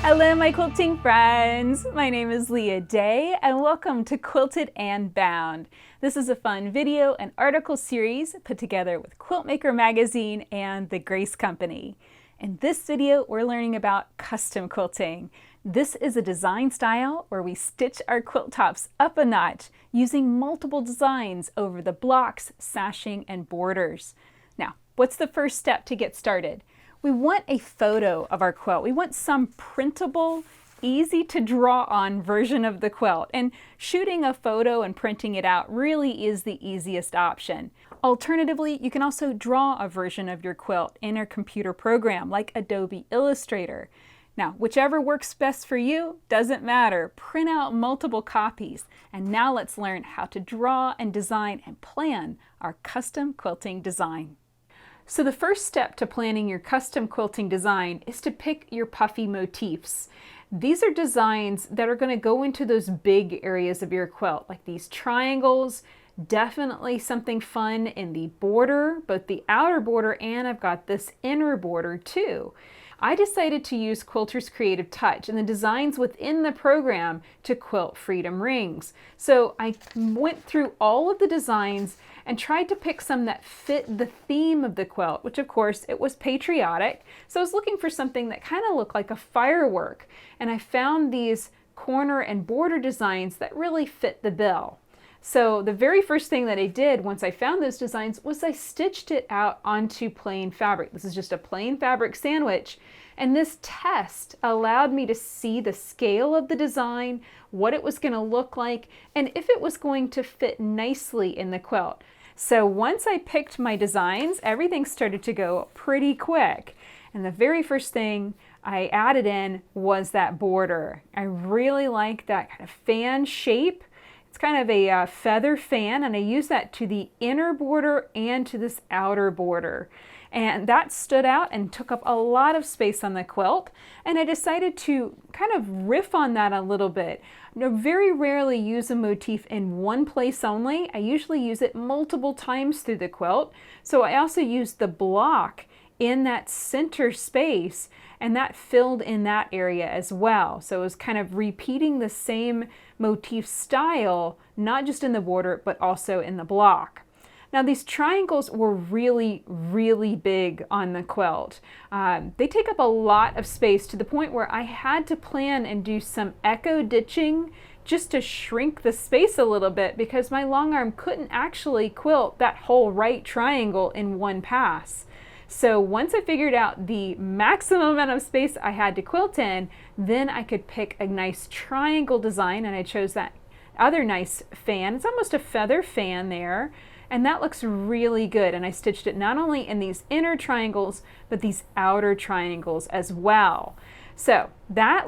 Hello, my quilting friends. My name is Leah Day, and welcome to Quilted and Bound. This is a fun video and article series put together with Quiltmaker Magazine and the Grace Company. In this video, we're learning about custom quilting. This is a design style where we stitch our quilt tops up a notch using multiple designs over the blocks, sashing, and borders. Now, what's the first step to get started? We want a photo of our quilt. We want some printable, easy to draw on version of the quilt. And shooting a photo and printing it out really is the easiest option. Alternatively, you can also draw a version of your quilt in a computer program like Adobe Illustrator. Now, whichever works best for you, doesn't matter. Print out multiple copies. And now let's learn how to draw and design and plan our custom quilting design. So the first step to planning your custom quilting design is to pick your puffy motifs. These are designs that are going to go into those big areas of your quilt, like these triangles, definitely something fun in the border, both the outer border and I've got this inner border too. I decided to use Quilter's Creative Touch and the designs within the program to quilt freedom rings. So I went through all of the designs and tried to pick some that fit the theme of the quilt, which of course it was patriotic. So I was looking for something that kind of looked like a firework. And I found these corner and border designs that really fit the bill. So the very first thing that I did once I found those designs was I stitched it out onto plain fabric. This is just a plain fabric sandwich. And this test allowed me to see the scale of the design, what it was going to look like, and if it was going to fit nicely in the quilt. So once I picked my designs, everything started to go pretty quick. And the very first thing I added in was that border. I really like that kind of fan shape. It's kind of a feather fan, and I use that to the inner border and to this outer border. And that stood out and took up a lot of space on the quilt. And I decided to kind of riff on that a little bit. I very rarely use a motif in one place only. I usually use it multiple times through the quilt. So I also used the block in that center space, and that filled in that area as well. So it was kind of repeating the same motif style, not just in the border, but also in the block. Now these triangles were really, really big on the quilt. They take up a lot of space to the point where I had to plan and do some echo ditching just to shrink the space a little bit because my long arm couldn't actually quilt that whole right triangle in one pass. So once I figured out the maximum amount of space I had to quilt in, then I could pick a nice triangle design, and I chose that other nice fan. It's almost a feather fan there, and that looks really good. And I stitched it not only in these inner triangles, but these outer triangles as well. So that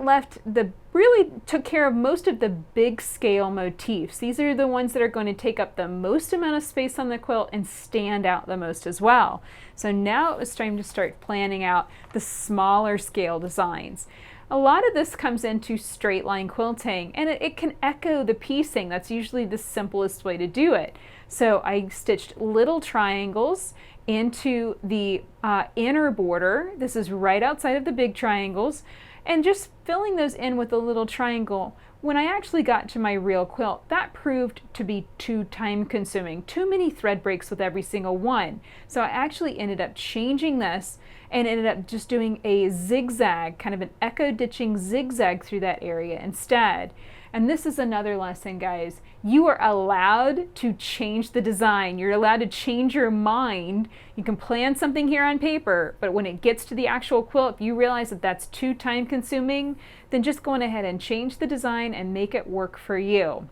really took care of most of the big scale motifs. These are the ones that are going to take up the most amount of space on the quilt and stand out the most as well. So now it was time to start planning out the smaller scale designs. A lot of this comes into straight line quilting, and it can echo the piecing. That's usually the simplest way to do it. So I stitched little triangles into the inner border. This is right outside of the big triangles, and just filling those in with a little triangle. When I actually got to my real quilt, that proved to be too time consuming, too many thread breaks with every single one. So I actually ended up changing this and ended up just doing a zigzag, kind of an echo ditching zigzag through that area instead. And this is another lesson, guys. You are allowed to change the design. You're allowed to change your mind. You can plan something here on paper, but when it gets to the actual quilt, if you realize that that's too time consuming, then just go on ahead and change the design and make it work for you.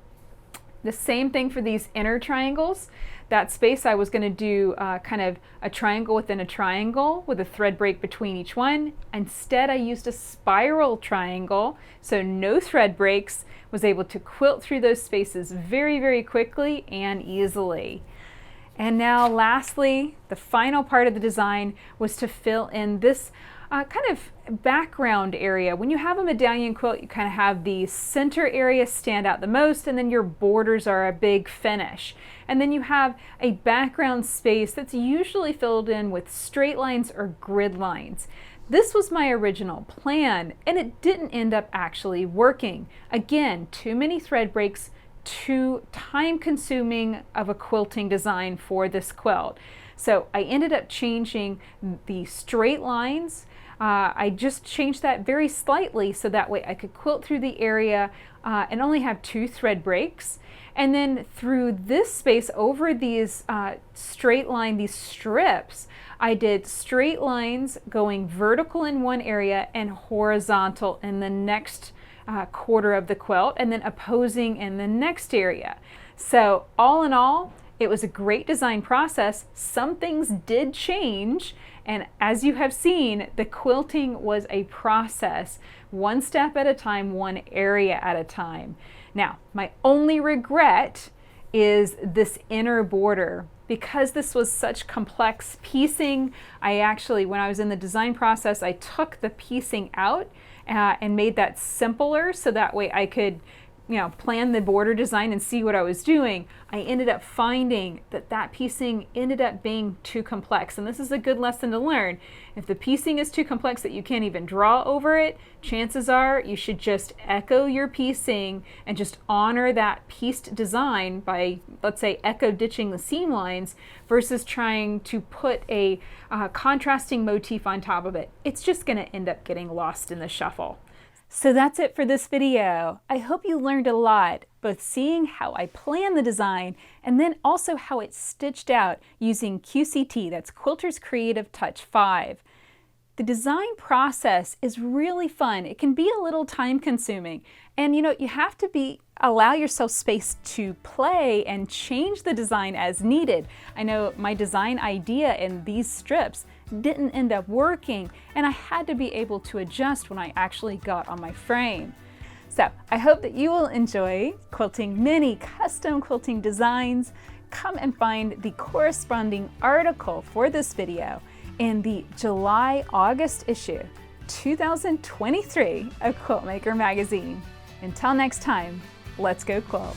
The same thing for these inner triangles. That space I was going to do kind of a triangle within a triangle with a thread break between each one. Instead, I used a spiral triangle, so no thread breaks. Was able to quilt through those spaces very, very quickly and easily. And now lastly, the final part of the design was to fill in this kind of background area. When you have a medallion quilt, you kind of have the center area stand out the most, and then your borders are a big finish. And then you have a background space that's usually filled in with straight lines or grid lines. This was my original plan, and it didn't end up actually working. Again, too many thread breaks, too time-consuming of a quilting design for this quilt. So I ended up changing the straight lines. I just changed that very slightly so that way I could quilt through the area and only have 2 thread breaks. And then through this space over these straight line, these strips, I did straight lines going vertical in one area and horizontal in the next quarter of the quilt, and then opposing in the next area. So all in all, it was a great design process. Some things did change, and as you have seen, the quilting was a process, one step at a time, one area at a time. Now, my only regret is this inner border. Because this was such complex piecing, I actually, when I was in the design process, I took the piecing out and made that simpler so that way I could plan the border design and see what I was doing. I ended up finding that that piecing ended up being too complex, and this is a good lesson to learn. If the piecing is too complex that you can't even draw over it, chances are you should just echo your piecing and just honor that pieced design by, let's say, echo ditching the seam lines versus trying to put a contrasting motif on top of it. It's just going to end up getting lost in the shuffle. So that's it for this video. I hope you learned a lot, both seeing how I planned the design and then also how it's stitched out using QCT, that's Quilter's Creative Touch 5. The design process is really fun. It can be a little time consuming, and you have to allow yourself space to play and change the design as needed. I know my design idea in these strips didn't end up working, and I had to be able to adjust when I actually got on my frame. So I hope that you will enjoy quilting many custom quilting designs. Come and find the corresponding article for this video in the July-August issue 2023 of Quiltmaker magazine. Until next time, let's go quilt.